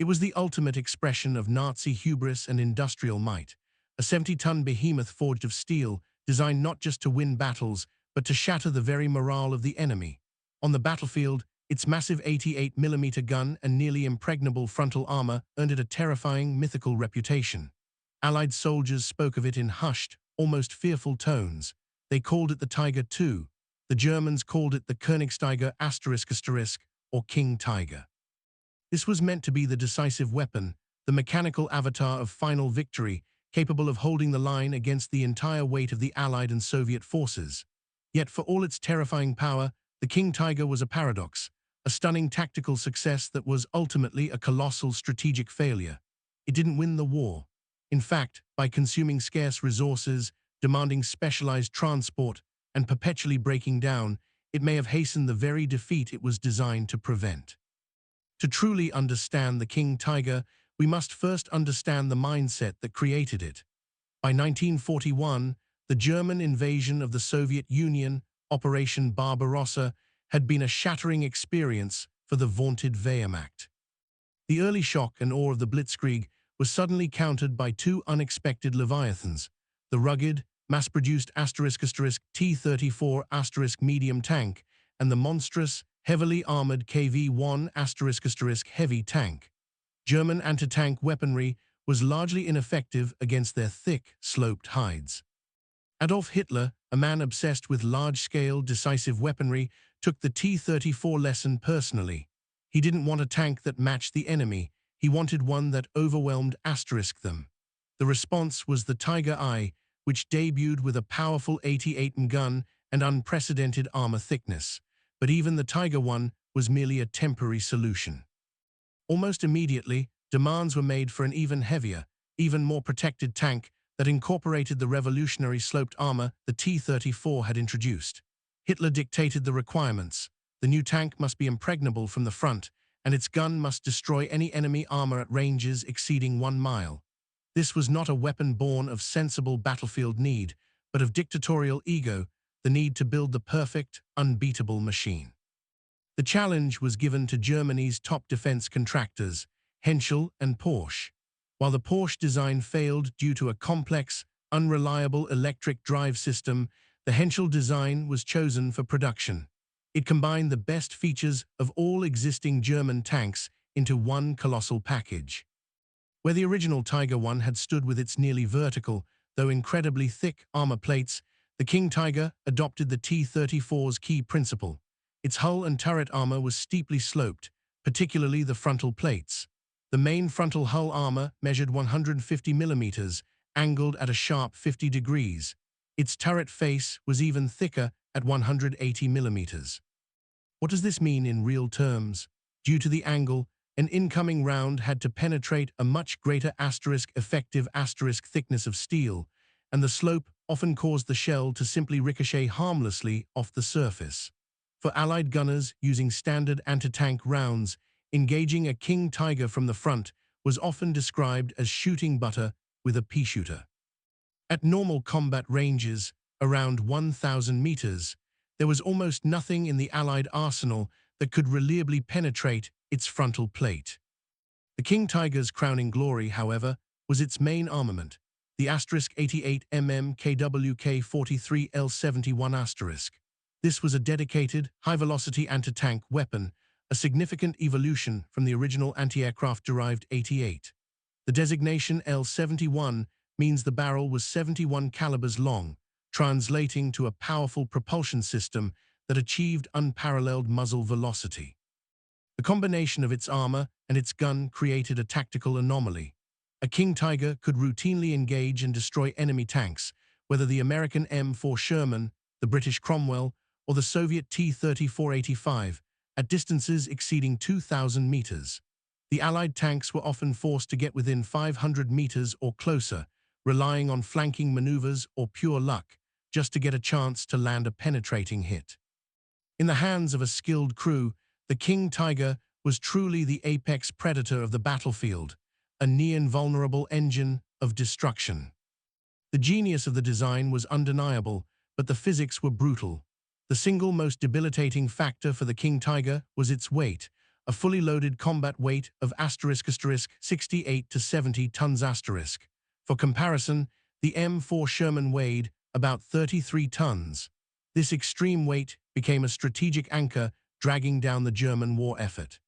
It was the ultimate expression of Nazi hubris and industrial might, a 70-ton behemoth forged of steel, designed not just to win battles, but to shatter the very morale of the enemy. On the battlefield, its massive 88mm gun and nearly impregnable frontal armor earned it a terrifying, mythical reputation. Allied soldiers spoke of it in hushed, almost fearful tones. They called it the Tiger II. The Germans called it the Königstiger ***, or King Tiger. This was meant to be the decisive weapon, the mechanical avatar of final victory, capable of holding the line against the entire weight of the Allied and Soviet forces. Yet for all its terrifying power, the King Tiger was a paradox, a stunning tactical success that was ultimately a colossal strategic failure. It didn't win the war. In fact, by consuming scarce resources, demanding specialized transport, and perpetually breaking down, it may have hastened the very defeat it was designed to prevent. To truly understand the King Tiger, we must first understand the mindset that created it. By 1941, the German invasion of the Soviet Union, Operation Barbarossa, had been a shattering experience for the vaunted Wehrmacht. The early shock and awe of the Blitzkrieg was suddenly countered by two unexpected leviathans: the rugged, mass-produced T-34 medium tank and the monstrous, heavily armored KV-1 heavy tank. German anti-tank weaponry was largely ineffective against their thick, sloped hides. Adolf Hitler, a man obsessed with large-scale, decisive weaponry, took the T-34 lesson personally. He didn't want a tank that matched the enemy. He wanted one that overwhelmed them. The response was the Tiger I, which debuted with a powerful 88mm gun and unprecedented armor thickness. But even the Tiger I was merely a temporary solution. Almost immediately, demands were made for an even heavier, even more protected tank that incorporated the revolutionary sloped armor the T-34 had introduced. Hitler dictated the requirements. The new tank must be impregnable from the front, and its gun must destroy any enemy armor at ranges exceeding 1 mile. This was not a weapon born of sensible battlefield need, but of dictatorial ego, the need to build the perfect, unbeatable machine. The challenge was given to Germany's top defense contractors, Henschel and Porsche. While the Porsche design failed due to a complex, unreliable electric drive system, the Henschel design was chosen for production. It combined the best features of all existing German tanks into one colossal package. Where the original Tiger I had stood with its nearly vertical, though incredibly thick, armor plates, the King Tiger adopted the T-34's key principle. Its hull and turret armor was steeply sloped, particularly the frontal plates. The main frontal hull armor measured 150 millimeters, angled at a sharp 50 degrees. Its turret face was even thicker at 180 millimeters. What does this mean in real terms? Due to the angle, an incoming round had to penetrate a much greater effective thickness of steel, and the slope often caused the shell to simply ricochet harmlessly off the surface. For Allied gunners using standard anti-tank rounds, engaging a King Tiger from the front was often described as shooting butter with a pea shooter. At normal combat ranges, around 1,000 meters, there was almost nothing in the Allied arsenal that could reliably penetrate its frontal plate. The King Tiger's crowning glory, however, was its main armament, the *88mm KWK-43L71 *. This was a dedicated, high-velocity anti-tank weapon, a significant evolution from the original anti-aircraft-derived 88. The designation L71 means the barrel was 71 calibers long, translating to a powerful propulsion system that achieved unparalleled muzzle velocity. The combination of its armor and its gun created a tactical anomaly. A King Tiger could routinely engage and destroy enemy tanks, whether the American M4 Sherman, the British Cromwell, or the Soviet T-34-85, at distances exceeding 2,000 meters. The Allied tanks were often forced to get within 500 meters or closer, relying on flanking maneuvers or pure luck, just to get a chance to land a penetrating hit. In the hands of a skilled crew, the King Tiger was truly the apex predator of the battlefield, a near-invulnerable engine of destruction. The genius of the design was undeniable, but the physics were brutal. The single most debilitating factor for the King Tiger was its weight, a fully loaded combat weight of * 68 to 70 tons *. For comparison, the M4 Sherman weighed about 33 tons. This extreme weight became a strategic anchor dragging down the German war effort.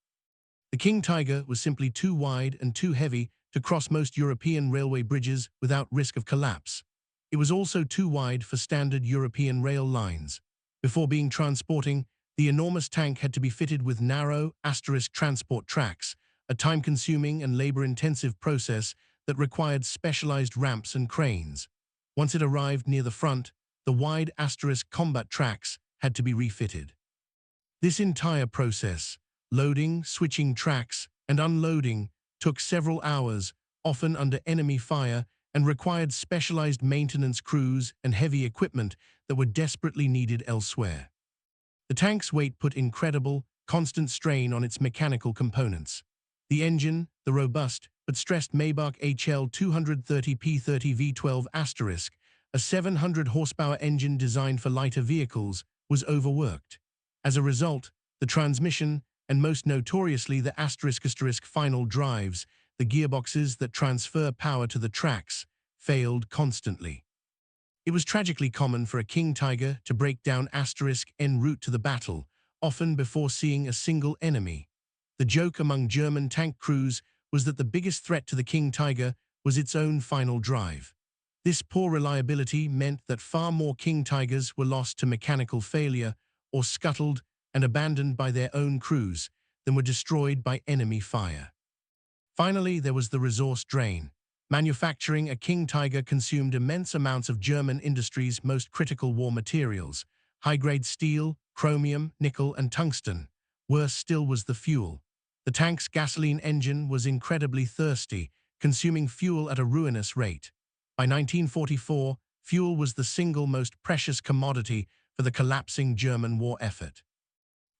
The King Tiger was simply too wide and too heavy to cross most European railway bridges without risk of collapse. It was also too wide for standard European rail lines. Before being transporting, the enormous tank had to be fitted with narrow * transport tracks, a time-consuming and labor-intensive process that required specialized ramps and cranes. Once it arrived near the front, the wide * combat tracks had to be refitted. This entire process, loading, switching tracks, and unloading, took several hours, often under enemy fire, and required specialized maintenance crews and heavy equipment that were desperately needed elsewhere. The tank's weight put incredible, constant strain on its mechanical components. The engine, the robust but stressed Maybach HL 230 P30 V12 *, a 700 horsepower engine designed for lighter vehicles, was overworked. As a result, the transmission, and most notoriously the * final drives, the gearboxes that transfer power to the tracks, failed constantly. It was tragically common for a King Tiger to break down * en route to the battle, often before seeing a single enemy. The joke among German tank crews was that the biggest threat to the King Tiger was its own final drive. This poor reliability meant that far more King Tigers were lost to mechanical failure or scuttled and abandoned by their own crews than were destroyed by enemy fire. Finally, there was the resource drain. Manufacturing a King Tiger consumed immense amounts of German industry's most critical war materials: high-grade steel, chromium, nickel, and tungsten. Worse still was the fuel. The tank's gasoline engine was incredibly thirsty, consuming fuel at a ruinous rate. By 1944, fuel was the single most precious commodity for the collapsing German war effort.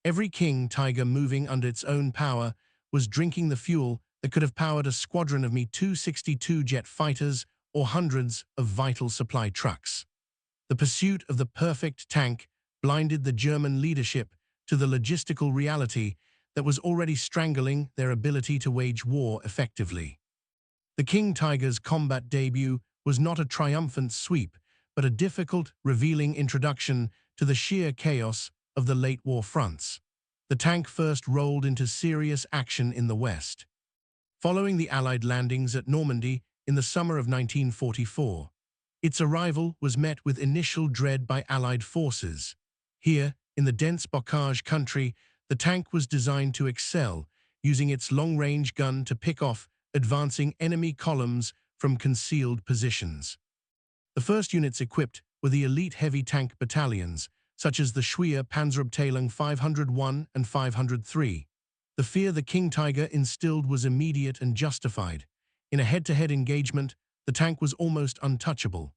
Every King Tiger moving under its own power was drinking the fuel that could have powered a squadron of Mi-262 jet fighters or hundreds of vital supply trucks. The pursuit of the perfect tank blinded the German leadership to the logistical reality that was already strangling their ability to wage war effectively. The King Tiger's combat debut was not a triumphant sweep, but a difficult, revealing introduction to the sheer chaos of the late war fronts. The tank first rolled into serious action in the West. Following the Allied landings at Normandy in the summer of 1944, its arrival was met with initial dread by Allied forces. Here, in the dense bocage country, the tank was designed to excel, using its long-range gun to pick off advancing enemy columns from concealed positions. The first units equipped were the elite heavy tank battalions, such as the Schwer Panzerabteilung 501 and 503. The fear the King Tiger instilled was immediate and justified. In a head-to-head engagement, the tank was almost untouchable.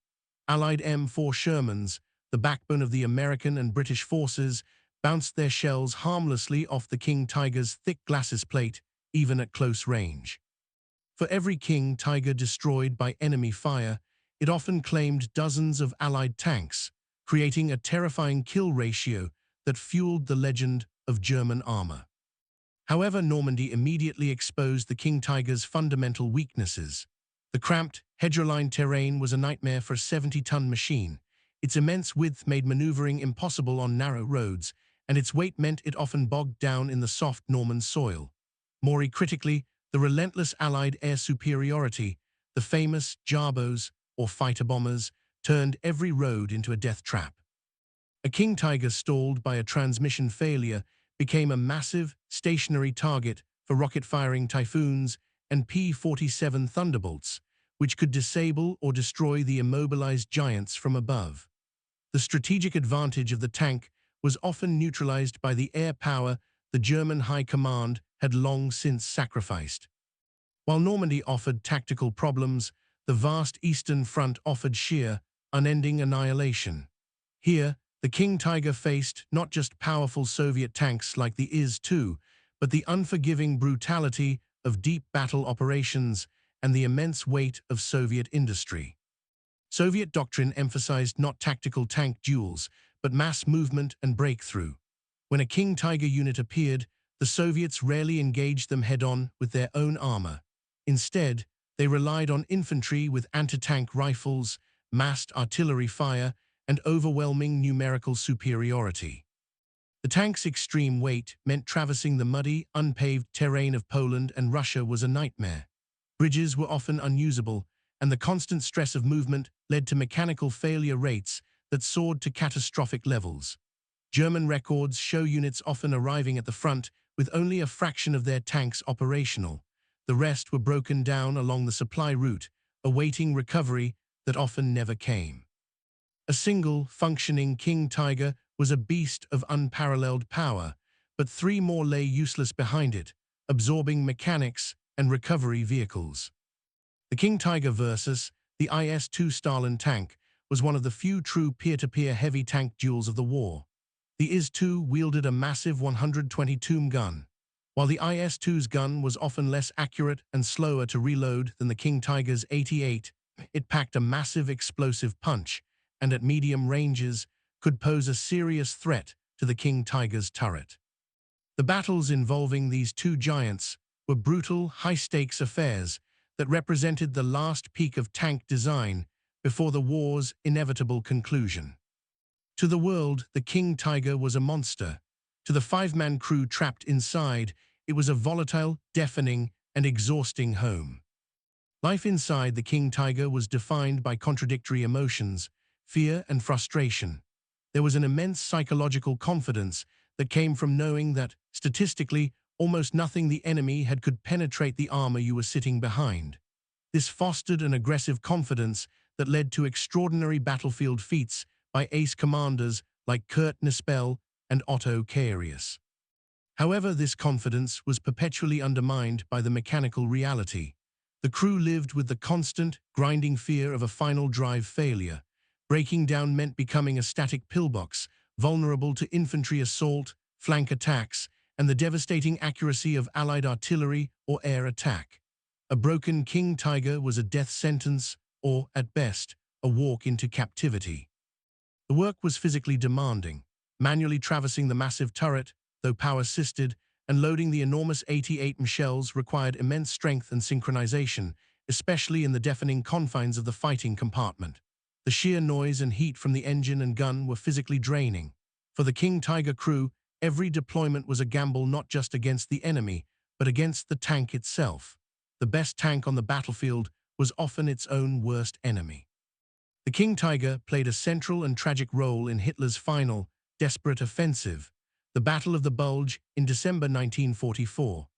Allied M4 Shermans, the backbone of the American and British forces, bounced their shells harmlessly off the King Tiger's thick glacis plate, even at close range. For every King Tiger destroyed by enemy fire, it often claimed dozens of Allied tanks, creating a terrifying kill ratio that fueled the legend of German armor. However, Normandy immediately exposed the King Tiger's fundamental weaknesses. The cramped, hedge-lined terrain was a nightmare for a 70-ton machine. Its immense width made maneuvering impossible on narrow roads, and its weight meant it often bogged down in the soft Norman soil. More critically, the relentless Allied air superiority, the famous Jabos, or fighter bombers, turned every road into a death trap. A King Tiger stalled by a transmission failure became a massive, stationary target for rocket-firing Typhoons and P-47 Thunderbolts, which could disable or destroy the immobilized giants from above. The strategic advantage of the tank was often neutralized by the air power the German High Command had long since sacrificed. While Normandy offered tactical problems, the vast Eastern Front offered sheer, unending annihilation. Here, the King Tiger faced not just powerful Soviet tanks like the IS-2, but the unforgiving brutality of deep battle operations and the immense weight of Soviet industry. Soviet doctrine emphasized not tactical tank duels, but mass movement and breakthrough. When a King Tiger unit appeared, The Soviets rarely engaged them head-on with their own armor. Instead, they relied on infantry with anti-tank rifles, massed artillery fire, and overwhelming numerical superiority. The tank's extreme weight meant traversing the muddy, unpaved terrain of Poland and Russia was a nightmare. Bridges were often unusable, and the constant stress of movement led to mechanical failure rates that soared to catastrophic levels. German records show units often arriving at the front with only a fraction of their tanks operational. The rest were broken down along the supply route, awaiting recovery that often never came. A single, functioning King Tiger was a beast of unparalleled power, but three more lay useless behind it, absorbing mechanics and recovery vehicles. The King Tiger versus the IS-2 Stalin tank was one of the few true peer-to-peer heavy tank duels of the war. The IS-2 wielded a massive 122 gun. While the IS-2's gun was often less accurate and slower to reload than the King Tiger's 88, it packed a massive explosive punch, and at medium ranges could pose a serious threat to the King Tiger's turret. The battles involving these two giants were brutal, high-stakes affairs that represented the last peak of tank design before the war's inevitable conclusion. To the world, the King Tiger was a monster. To the five-man crew trapped inside, it was a volatile, deafening, and exhausting home. Life inside the King Tiger was defined by contradictory emotions, fear and frustration. There was an immense psychological confidence that came from knowing that, statistically, almost nothing the enemy had could penetrate the armor you were sitting behind. This fostered an aggressive confidence that led to extraordinary battlefield feats by ace commanders like Kurt Nispel and Otto Karius. However, this confidence was perpetually undermined by the mechanical reality. The crew lived with the constant, grinding fear of a final drive failure. Breaking down meant becoming a static pillbox, vulnerable to infantry assault, flank attacks, and the devastating accuracy of Allied artillery or air attack. A broken King Tiger was a death sentence, or, at best, a walk into captivity. The work was physically demanding, manually traversing the massive turret, though power-assisted, and loading the enormous 88mm shells required immense strength and synchronization, especially in the deafening confines of the fighting compartment. The sheer noise and heat from the engine and gun were physically draining. For the King Tiger crew, every deployment was a gamble not just against the enemy, but against the tank itself. The best tank on the battlefield was often its own worst enemy. The King Tiger played a central and tragic role in Hitler's final, desperate offensive, the Battle of the Bulge in December 1944.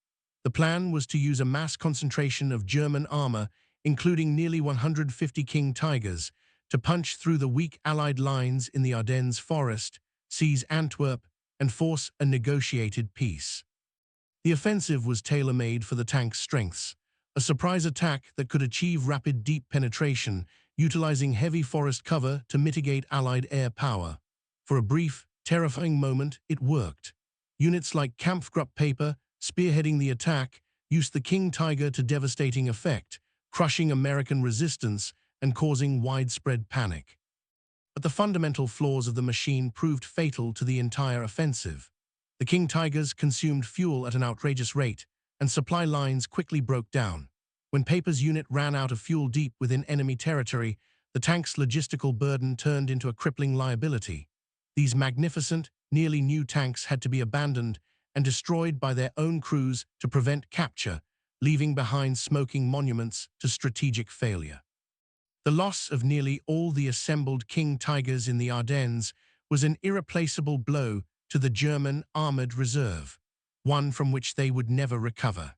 The plan was to use a mass concentration of German armor, including nearly 150 King Tigers, to punch through the weak Allied lines in the Ardennes forest, seize Antwerp, and force a negotiated peace. The offensive was tailor-made for the tank's strengths, a surprise attack that could achieve rapid deep penetration, utilizing heavy forest cover to mitigate Allied air power. For a brief, terrifying moment, it worked. Units like Kampfgruppe spearheading the attack used the King Tiger to devastating effect, crushing American resistance and causing widespread panic. But the fundamental flaws of the machine proved fatal to the entire offensive. The King Tigers consumed fuel at an outrageous rate, and supply lines quickly broke down. When Paper's unit ran out of fuel deep within enemy territory, the tank's logistical burden turned into a crippling liability. These magnificent, nearly new tanks had to be abandoned and destroyed by their own crews to prevent capture, leaving behind smoking monuments to strategic failure. The loss of nearly all the assembled King Tigers in the Ardennes was an irreplaceable blow to the German armored reserve, one from which they would never recover.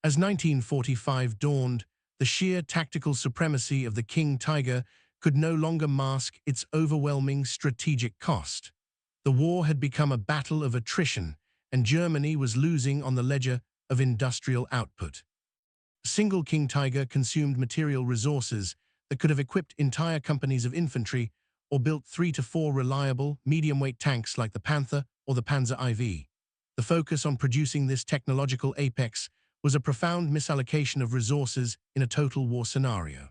As 1945 dawned, the sheer tactical supremacy of the King Tiger could no longer mask its overwhelming strategic cost. The war had become a battle of attrition, and Germany was losing on the ledger of industrial output. A single King Tiger consumed material resources that could have equipped entire companies of infantry or built 3 to 4 reliable, medium-weight tanks like the Panther or the Panzer IV. The focus on producing this technological apex was a profound misallocation of resources in a total war scenario.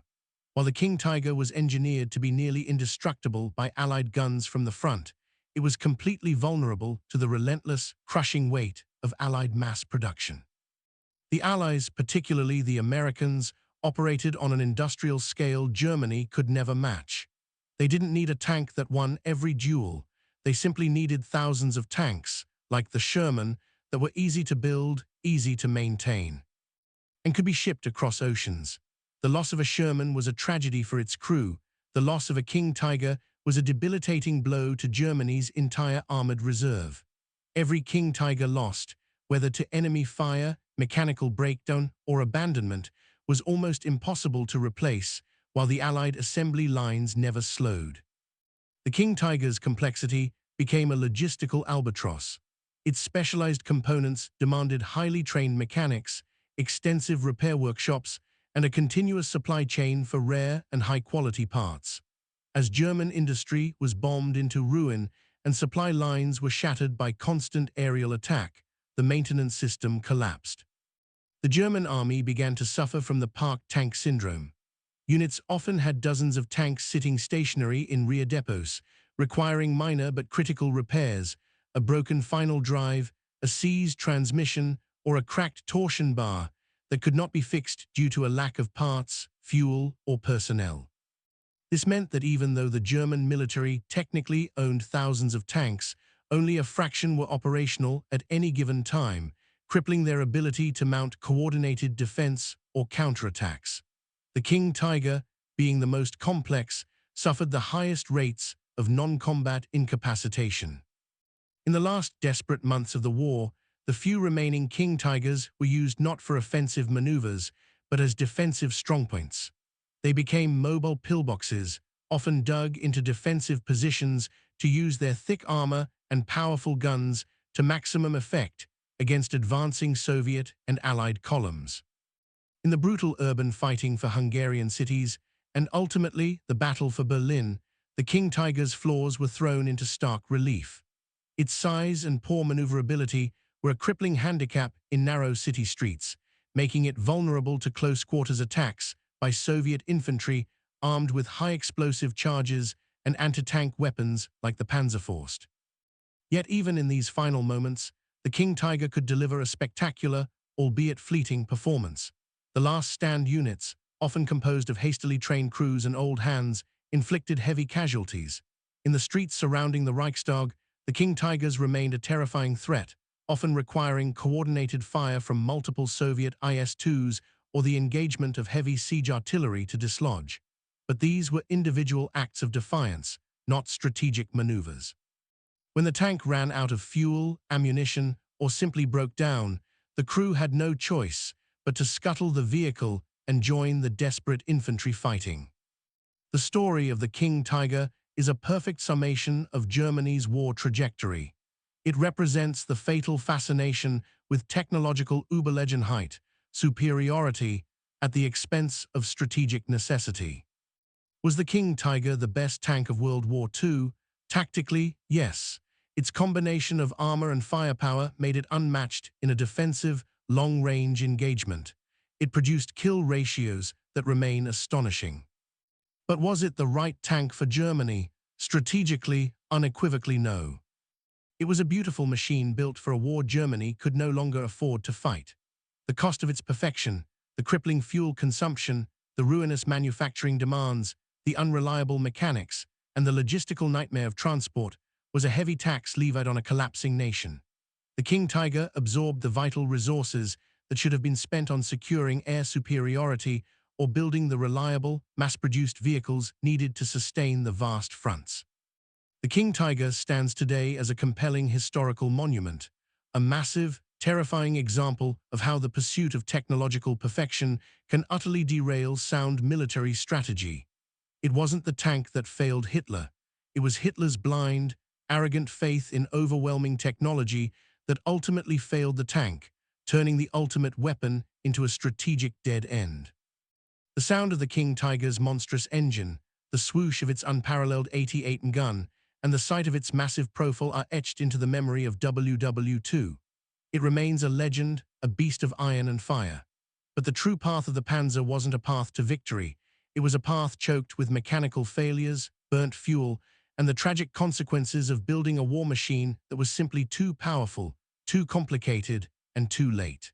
While the King Tiger was engineered to be nearly indestructible by Allied guns from the front, it was completely vulnerable to the relentless, crushing weight of Allied mass production. The Allies, particularly the Americans, operated on an industrial scale Germany could never match. They didn't need a tank that won every duel. They simply needed thousands of tanks, like the Sherman, that were easy to build, easy to maintain, and could be shipped across oceans. The loss of a Sherman was a tragedy for its crew. The loss of a King Tiger was a debilitating blow to Germany's entire armored reserve. Every King Tiger lost, whether to enemy fire, mechanical breakdown, or abandonment, was almost impossible to replace, while the Allied assembly lines never slowed. The King Tiger's complexity became a logistical albatross. Its specialized components demanded highly trained mechanics, extensive repair workshops, and a continuous supply chain for rare and high-quality parts. As German industry was bombed into ruin and supply lines were shattered by constant aerial attack, the maintenance system collapsed. The German army began to suffer from the parked tank syndrome. Units often had dozens of tanks sitting stationary in rear depots, requiring minor but critical repairs, a broken final drive, a seized transmission, or a cracked torsion bar that could not be fixed due to a lack of parts, fuel, or personnel. This meant that even though the German military technically owned thousands of tanks, only a fraction were operational at any given time, crippling their ability to mount coordinated defense or counterattacks. The King Tiger, being the most complex, suffered the highest rates of non-combat incapacitation. In the last desperate months of the war, the few remaining King Tigers were used not for offensive maneuvers, but as defensive strongpoints. They became mobile pillboxes, often dug into defensive positions to use their thick armor and powerful guns to maximum effect against advancing Soviet and Allied columns. In the brutal urban fighting for Hungarian cities, and ultimately the battle for Berlin, the King Tiger's flaws were thrown into stark relief. Its size and poor maneuverability were a crippling handicap in narrow city streets, making it vulnerable to close-quarters attacks by Soviet infantry armed with high-explosive charges and anti-tank weapons like the Panzerfaust. Yet even in these final moments, the King Tiger could deliver a spectacular, albeit fleeting, performance. The last stand units, often composed of hastily trained crews and old hands, inflicted heavy casualties. In the streets surrounding the Reichstag, the King Tigers remained a terrifying threat, often requiring coordinated fire from multiple Soviet IS-2s or the engagement of heavy siege artillery to dislodge. But these were individual acts of defiance, not strategic maneuvers. When the tank ran out of fuel, ammunition, or simply broke down, the crew had no choice but to scuttle the vehicle and join the desperate infantry fighting. The story of the King Tiger is a perfect summation of Germany's war trajectory. It represents the fatal fascination with technological Überlegenheit, superiority, at the expense of strategic necessity. Was the King Tiger the best tank of World War II? Tactically, yes. Its combination of armor and firepower made it unmatched in a defensive, long-range engagement. It produced kill ratios that remain astonishing. But was it the right tank for Germany? Strategically, unequivocally no. It was a beautiful machine built for a war Germany could no longer afford to fight. The cost of its perfection, the crippling fuel consumption, the ruinous manufacturing demands, the unreliable mechanics, and the logistical nightmare of transport was a heavy tax levied on a collapsing nation. The King Tiger absorbed the vital resources that should have been spent on securing air superiority or building the reliable, mass-produced vehicles needed to sustain the vast fronts. The King Tiger stands today as a compelling historical monument, a massive, terrifying example of how the pursuit of technological perfection can utterly derail sound military strategy. It wasn't the tank that failed Hitler. It was Hitler's blind, arrogant faith in overwhelming technology that ultimately failed the tank, turning the ultimate weapon into a strategic dead end. The sound of the King Tiger's monstrous engine, the swoosh of its unparalleled 88 gun, and the sight of its massive profile are etched into the memory of WWII. It remains a legend, a beast of iron and fire. But the true path of the Panzer wasn't a path to victory. It was a path choked with mechanical failures, burnt fuel, and the tragic consequences of building a war machine that was simply too powerful, too complicated, and too late.